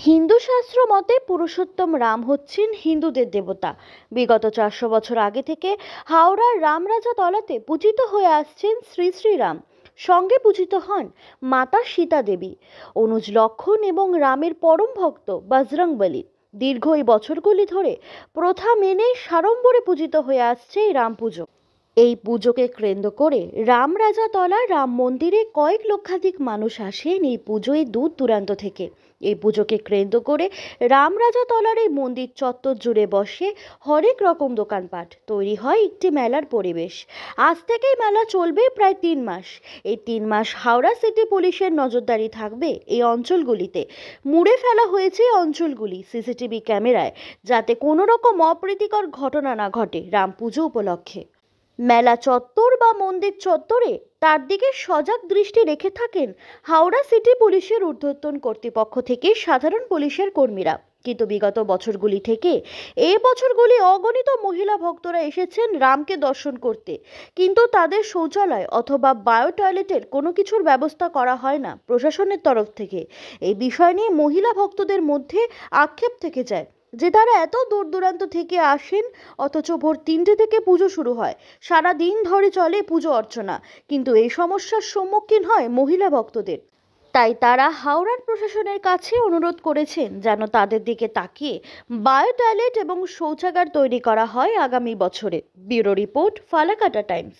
হিন্দু শাস্ত্র মতে পুরুষোত্তম রাম হচ্ছেন হিন্দুদের দেবতা। বিগত 400 বছর আগে থেকে হাওড়ার রামরাজা তলাতে পূজিত হয়ে আসছেন শ্রী শ্রীরাম। সঙ্গে পূজিত হন মাতা সীতা দেবী, অনুজ লক্ষণ এবং রামের পরম ভক্ত বজরংবলী। দীর্ঘ এই বছরগুলি ধরে প্রথা মেনে সাড়ম্বরে পূজিত হয়ে আসছে এই রাম পুজো। এই পুজোকে কেন্দ্র করে রামরাজাতলা রাম মন্দিরে কয়েক লক্ষাধিক মানুষ আসেন এই পুজোয় দূর দূরান্ত থেকে। এই পুজোকে কেন্দ্র করে রামরাজাতলার এই মন্দির চত্বর জুড়ে বসে হরেক রকম দোকানপাট, তৈরি হয় একটি মেলার পরিবেশ। আজ থেকেই মেলা চলবে প্রায় 3 মাস। এই 3 মাস হাওড়া সিটি পুলিশের নজরদারি থাকবে এই অঞ্চলগুলিতে। মুড়ে ফেলা হয়েছে এই অঞ্চলগুলি সিসিটিভি ক্যামেরায়, যাতে কোনো রকম অপ্রীতিকর ঘটনা না ঘটে রাম পুজো উপলক্ষে। মেলা চত্বর বা মন্দির চত্বরে তার দিকে সজাগ দৃষ্টি রেখে থাকেন হাওড়া সিটি পুলিশের ঊর্ধ্বতন কর্তৃপক্ষ থেকে সাধারণ পুলিশের কর্মীরা। কিন্তু বিগত বছরগুলি থেকে এই বছরগুলি অগণিত মহিলা ভক্তরা এসেছেন রামকে দর্শন করতে, কিন্তু তাদের শৌচালয় অথবা বায়ো টয়লেটের কোনো কিছুর ব্যবস্থা করা হয় না প্রশাসনের তরফ থেকে। এই বিষয় নিয়ে মহিলা ভক্তদের মধ্যে আক্ষেপ থেকে যায় যে তারা এত দূর দূরান্ত থেকে আসেন, অথচ ভোর 3টে থেকে পুজো শুরু হয়, সারা দিন ধরে চলে পুজো অর্চনা, কিন্তু এই সমস্যার সম্মুখীন হয় মহিলা ভক্তদের। তাই তারা হাওড়ার প্রশাসনের কাছে অনুরোধ করেছেন যেন তাদের দিকে তাকিয়ে বায়ো টয়লেট এবং শৌচাগার তৈরি করা হয় আগামী বছরে। Bureau report, Falakata Times.